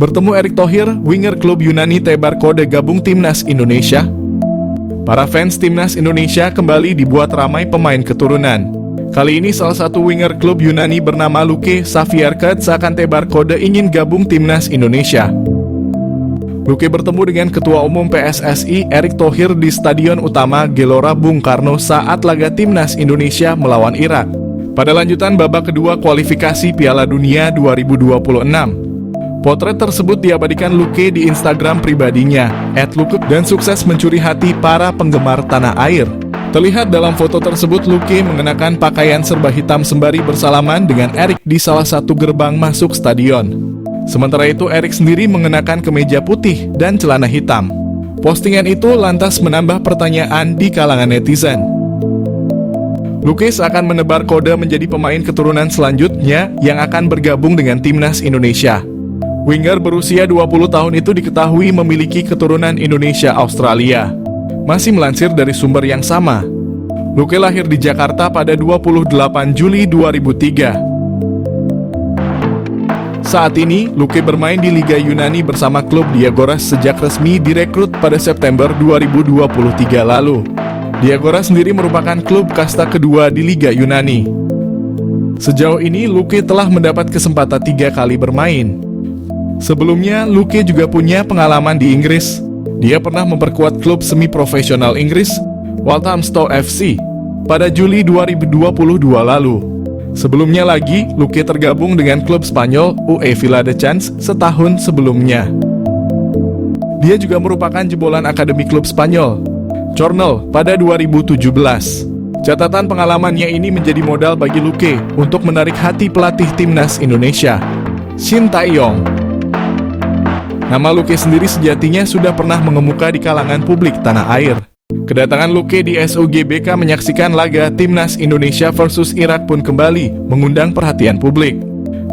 Bertemu Erick Thohir, winger klub Yunani tebar kode gabung timnas Indonesia. Para fans timnas Indonesia kembali dibuat ramai pemain keturunan. Kali ini salah satu winger klub Yunani bernama Luke Savierket seakan tebar kode ingin gabung timnas Indonesia. Luke bertemu dengan Ketua Umum PSSI Erick Thohir di Stadion Utama Gelora Bung Karno saat laga timnas Indonesia melawan Irak. Pada lanjutan babak kedua kualifikasi Piala Dunia 2026. Potret tersebut diabadikan Luke di Instagram pribadinya, @luke, dan sukses mencuri hati para penggemar tanah air. Terlihat dalam foto tersebut Luke mengenakan pakaian serba hitam sembari bersalaman dengan Erick di salah satu gerbang masuk stadion. Sementara itu Erick sendiri mengenakan kemeja putih dan celana hitam. Postingan itu lantas menambah pertanyaan di kalangan netizen. Luke akan menebar kode menjadi pemain keturunan selanjutnya yang akan bergabung dengan timnas Indonesia. Winger berusia 20 tahun itu diketahui memiliki keturunan Indonesia-Australia. Masih melansir dari sumber yang sama, Luke lahir di Jakarta pada 28 Juli 2003. Saat ini, Luke bermain di Liga Yunani bersama klub Diagoras sejak resmi direkrut pada September 2023 lalu. Diagoras sendiri merupakan klub kasta kedua di Liga Yunani. Sejauh ini, Luke telah mendapat kesempatan 3 kali bermain. Sebelumnya, Luke juga punya pengalaman di Inggris. Dia pernah memperkuat klub semi-profesional Inggris, Walthamstow FC, pada Juli 2022 lalu. Sebelumnya lagi, Luke tergabung dengan klub Spanyol UE Viladecans setahun sebelumnya. Dia juga merupakan jebolan akademi klub Spanyol, Cornell, pada 2017. Catatan pengalamannya ini menjadi modal bagi Luke untuk menarik hati pelatih timnas Indonesia, Shin Tae-yong. Nama Luke sendiri sejatinya sudah pernah mengemuka di kalangan publik tanah air. Kedatangan Luke di SUGBK menyaksikan laga timnas Indonesia versus Irak pun kembali mengundang perhatian publik.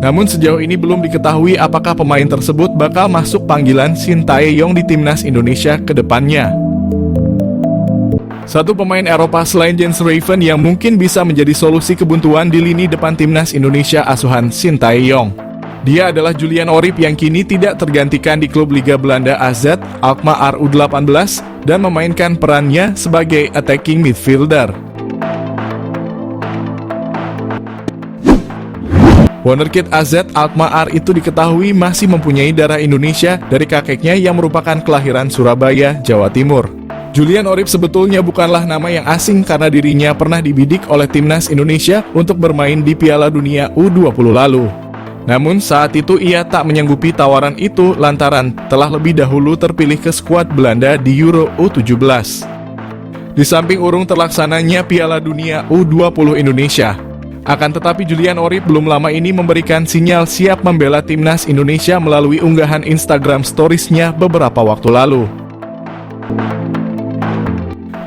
Namun sejauh ini belum diketahui apakah pemain tersebut bakal masuk panggilan Shin Tae-yong di timnas Indonesia ke depannya. Satu pemain Eropa selain Jens Raven yang mungkin bisa menjadi solusi kebuntuan di lini depan timnas Indonesia asuhan Shin Tae-yong. Dia adalah Julian Orip yang kini tidak tergantikan di klub Liga Belanda AZ Alkmaar U18 dan memainkan perannya sebagai attacking midfielder. Wonderkid AZ Alkmaar itu diketahui masih mempunyai darah Indonesia dari kakeknya yang merupakan kelahiran Surabaya, Jawa Timur. Julian Orip sebetulnya bukanlah nama yang asing karena dirinya pernah dibidik oleh timnas Indonesia untuk bermain di Piala Dunia U20 lalu. Namun saat itu ia tak menyanggupi tawaran itu lantaran telah lebih dahulu terpilih ke skuad Belanda di Euro U17. Di samping urung terlaksananya Piala Dunia U20 Indonesia, akan tetapi Julian Orip belum lama ini memberikan sinyal siap membela timnas Indonesia melalui unggahan Instagram Stories-nya beberapa waktu lalu.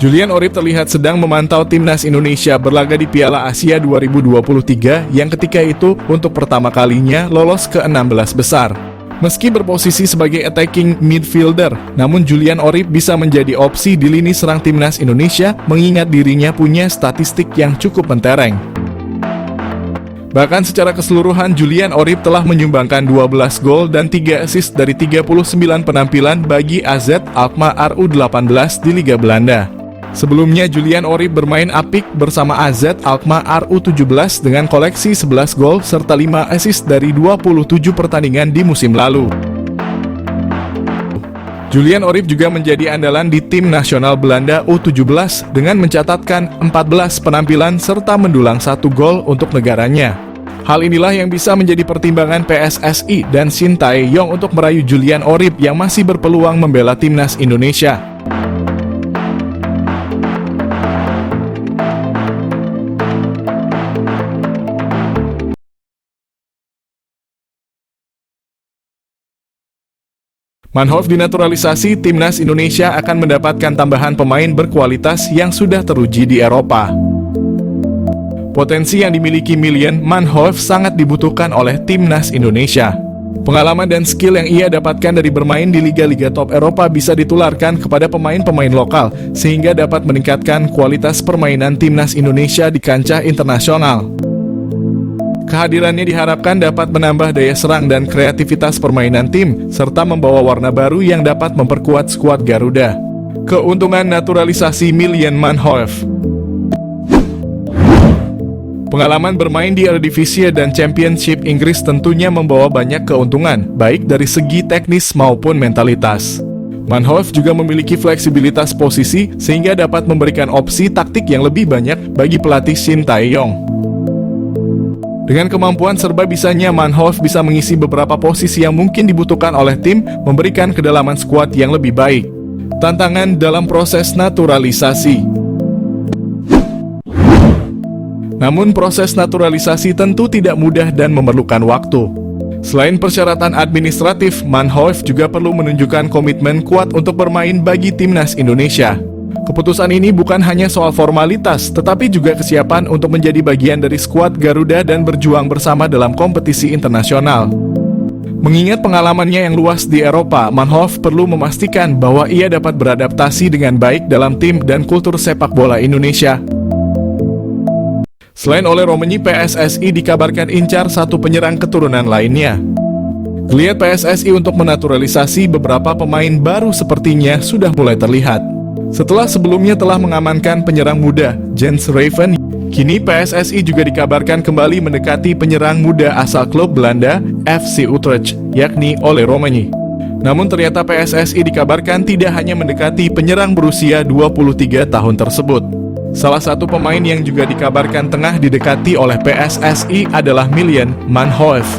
Julian Orip terlihat sedang memantau timnas Indonesia berlaga di Piala Asia 2023 yang ketika itu untuk pertama kalinya lolos ke 16 besar. Meski berposisi sebagai attacking midfielder, namun Julian Orip bisa menjadi opsi di lini serang timnas Indonesia mengingat dirinya punya statistik yang cukup mentereng. Bahkan secara keseluruhan Julian Orip telah menyumbangkan 12 gol dan 3 assist dari 39 penampilan bagi AZ Alkmaar U18 di Liga Belanda. Sebelumnya Julian Orip bermain apik bersama AZ Alkmaar U17 dengan koleksi 11 gol serta 5 assist dari 27 pertandingan di musim lalu. Julian Orip juga menjadi andalan di tim nasional Belanda U17 dengan mencatatkan 14 penampilan serta mendulang 1 gol untuk negaranya. Hal inilah yang bisa menjadi pertimbangan PSSI dan Shin Tae-yong untuk merayu Julian Orip yang masih berpeluang membela timnas Indonesia. Manhoef dinaturalisasi, timnas Indonesia akan mendapatkan tambahan pemain berkualitas yang sudah teruji di Eropa. Potensi yang dimiliki Milan Manhoef sangat dibutuhkan oleh timnas Indonesia. Pengalaman dan skill yang ia dapatkan dari bermain di liga-liga top Eropa bisa ditularkan kepada pemain-pemain lokal, sehingga dapat meningkatkan kualitas permainan timnas Indonesia di kancah internasional. Kehadirannya diharapkan dapat menambah daya serang dan kreativitas permainan tim, serta membawa warna baru yang dapat memperkuat skuad Garuda. Keuntungan naturalisasi Milan Manhoef. Pengalaman bermain di Eredivisie dan Championship Inggris tentunya membawa banyak keuntungan, baik dari segi teknis maupun mentalitas. Manhoef juga memiliki fleksibilitas posisi sehingga dapat memberikan opsi taktik yang lebih banyak bagi pelatih Shin Tae-yong. Dengan kemampuan serba bisanya, Manhoef bisa mengisi beberapa posisi yang mungkin dibutuhkan oleh tim, memberikan kedalaman skuad yang lebih baik. Tantangan dalam proses naturalisasi. Namun proses naturalisasi tentu tidak mudah dan memerlukan waktu. Selain persyaratan administratif, Manhoef juga perlu menunjukkan komitmen kuat untuk bermain bagi timnas Indonesia. Keputusan ini bukan hanya soal formalitas, tetapi juga kesiapan untuk menjadi bagian dari skuad Garuda dan berjuang bersama dalam kompetisi internasional. Mengingat pengalamannya yang luas di Eropa, Manhoef perlu memastikan bahwa ia dapat beradaptasi dengan baik dalam tim dan kultur sepak bola Indonesia. Selain oleh Romagnoli, PSSI dikabarkan incar satu penyerang keturunan lainnya. Geliat PSSI untuk menaturalisasi beberapa pemain baru sepertinya sudah mulai terlihat. Setelah sebelumnya telah mengamankan penyerang muda Jens Raven, kini PSSI juga dikabarkan kembali mendekati penyerang muda asal klub Belanda FC Utrecht, yakni Ole Romagnoli. Namun ternyata PSSI dikabarkan tidak hanya mendekati penyerang berusia 23 tahun tersebut. Salah satu pemain yang juga dikabarkan tengah didekati oleh PSSI adalah Milan Manhoef.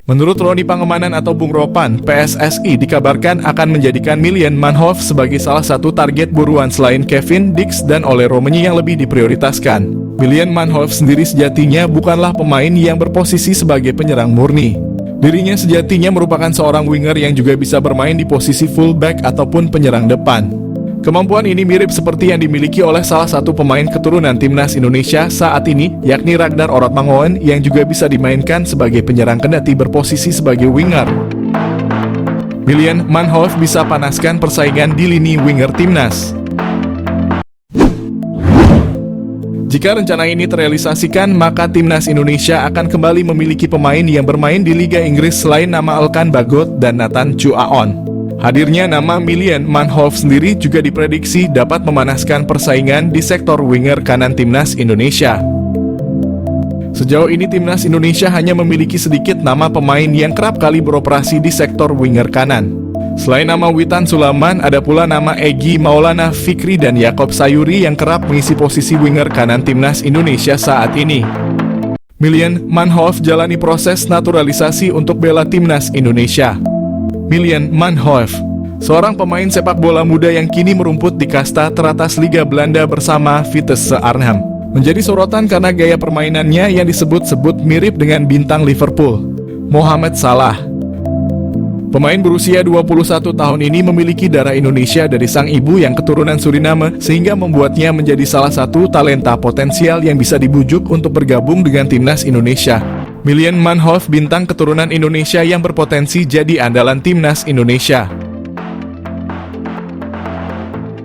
Menurut Roni Pangemanan atau Bung Ropan, PSSI dikabarkan akan menjadikan Milan Manhoef sebagai salah satu target buruan selain Kevin Dix dan Ole Romagnoli yang lebih diprioritaskan. Milan Manhoef sendiri sejatinya bukanlah pemain yang berposisi sebagai penyerang murni. Dirinya sejatinya merupakan seorang winger yang juga bisa bermain di posisi fullback ataupun penyerang depan. Kemampuan ini mirip seperti yang dimiliki oleh salah satu pemain keturunan timnas Indonesia saat ini, yakni Ragnar Orotmangoen yang juga bisa dimainkan sebagai penyerang kendati berposisi sebagai winger. Milan Manhoef bisa panaskan persaingan di lini winger timnas. Jika rencana ini terrealisasikan, maka timnas Indonesia akan kembali memiliki pemain yang bermain di Liga Inggris selain nama Elkan Bagot dan Nathan Chuaon. Hadirnya nama Milan Manhoef sendiri juga diprediksi dapat memanaskan persaingan di sektor winger kanan timnas Indonesia. Sejauh ini timnas Indonesia hanya memiliki sedikit nama pemain yang kerap kali beroperasi di sektor winger kanan. Selain nama Witan Sulaiman, ada pula nama Egy Maulana Fikri dan Yakob Sayuri yang kerap mengisi posisi winger kanan timnas Indonesia saat ini. Milan Manhoef jalani proses naturalisasi untuk bela timnas Indonesia. Milan Manhoef, seorang pemain sepak bola muda yang kini merumput di kasta teratas Liga Belanda bersama Vitesse Arnhem, menjadi sorotan karena gaya permainannya yang disebut-sebut mirip dengan bintang Liverpool, Mohamed Salah. Pemain berusia 21 tahun ini memiliki darah Indonesia dari sang ibu yang keturunan Suriname, sehingga membuatnya menjadi salah satu talenta potensial yang bisa dibujuk untuk bergabung dengan timnas Indonesia. Milan Manhoef, bintang keturunan Indonesia yang berpotensi jadi andalan timnas Indonesia.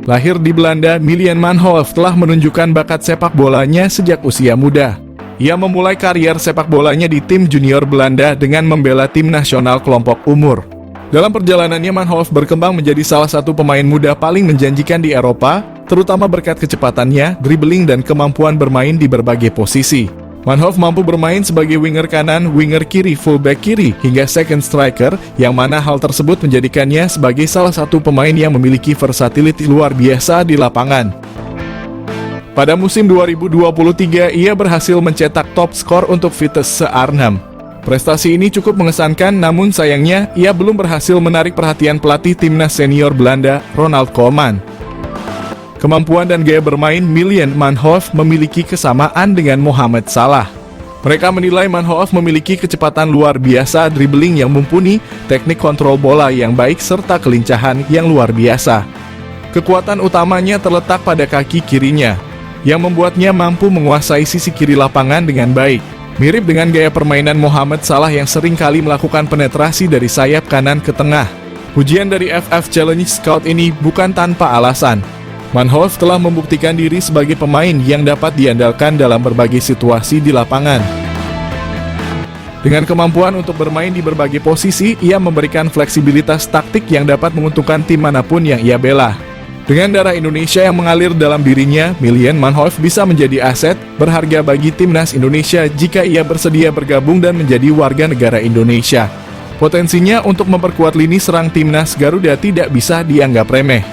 Lahir di Belanda, Milan Manhoef telah menunjukkan bakat sepak bolanya sejak usia muda. Ia memulai karier sepak bolanya di tim junior Belanda dengan membela tim nasional kelompok umur. Dalam perjalanannya, Manhoef berkembang menjadi salah satu pemain muda paling menjanjikan di Eropa, terutama berkat kecepatannya, dribbling dan kemampuan bermain di berbagai posisi. Manhoef mampu bermain sebagai winger kanan, winger kiri, fullback kiri, hingga second striker, yang mana hal tersebut menjadikannya sebagai salah satu pemain yang memiliki versatility luar biasa di lapangan. Pada musim 2023, ia berhasil mencetak top skor untuk Vitesse Arnhem. Prestasi ini cukup mengesankan, namun sayangnya ia belum berhasil menarik perhatian pelatih timnas senior Belanda, Ronald Koeman. Kemampuan dan gaya bermain Milan Manhoef memiliki kesamaan dengan Mohamed Salah. Mereka menilai Manhoef memiliki kecepatan luar biasa, dribbling yang mumpuni, teknik kontrol bola yang baik, serta kelincahan yang luar biasa. Kekuatan utamanya terletak pada kaki kirinya, yang membuatnya mampu menguasai sisi kiri lapangan dengan baik. Mirip dengan gaya permainan Mohamed Salah yang sering kali melakukan penetrasi dari sayap kanan ke tengah. Pujian dari FF Challenge Scout ini bukan tanpa alasan. Manhoef telah membuktikan diri sebagai pemain yang dapat diandalkan dalam berbagai situasi di lapangan. Dengan kemampuan untuk bermain di berbagai posisi, ia memberikan fleksibilitas taktik yang dapat menguntungkan tim manapun yang ia bela. Dengan darah Indonesia yang mengalir dalam dirinya, Miljan Manhoef bisa menjadi aset berharga bagi timnas Indonesia jika ia bersedia bergabung dan menjadi warga negara Indonesia. Potensinya untuk memperkuat lini serang timnas Garuda tidak bisa dianggap remeh.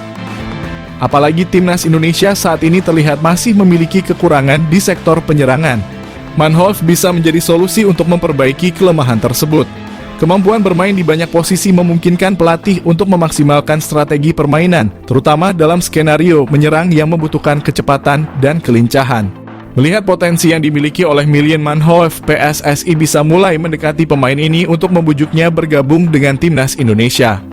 Apalagi timnas Indonesia saat ini terlihat masih memiliki kekurangan di sektor penyerangan. Manhoef bisa menjadi solusi untuk memperbaiki kelemahan tersebut. Kemampuan bermain di banyak posisi memungkinkan pelatih untuk memaksimalkan strategi permainan, terutama dalam skenario menyerang yang membutuhkan kecepatan dan kelincahan. Melihat potensi yang dimiliki oleh Miljan Manhoef, PSSI bisa mulai mendekati pemain ini untuk membujuknya bergabung dengan timnas Indonesia.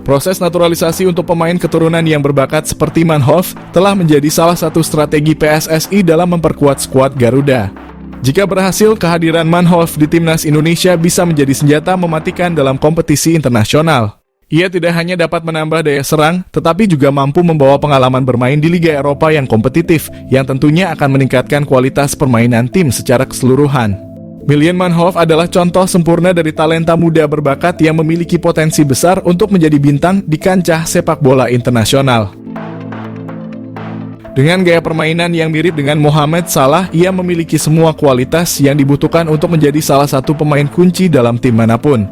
Proses naturalisasi untuk pemain keturunan yang berbakat seperti Manhoef telah menjadi salah satu strategi PSSI dalam memperkuat skuad Garuda. Jika berhasil, kehadiran Manhoef di timnas Indonesia bisa menjadi senjata mematikan dalam kompetisi internasional. Ia tidak hanya dapat menambah daya serang, tetapi juga mampu membawa pengalaman bermain di Liga Eropa yang kompetitif, yang tentunya akan meningkatkan kualitas permainan tim secara keseluruhan. Miljan Manhoef adalah contoh sempurna dari talenta muda berbakat yang memiliki potensi besar untuk menjadi bintang di kancah sepak bola internasional. Dengan gaya permainan yang mirip dengan Mohamed Salah, ia memiliki semua kualitas yang dibutuhkan untuk menjadi salah satu pemain kunci dalam tim manapun.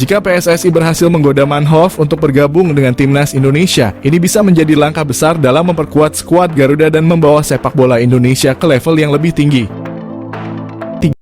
Jika PSSI berhasil menggoda Manhoef untuk bergabung dengan timnas Indonesia, ini bisa menjadi langkah besar dalam memperkuat skuad Garuda dan membawa sepak bola Indonesia ke level yang lebih tinggi.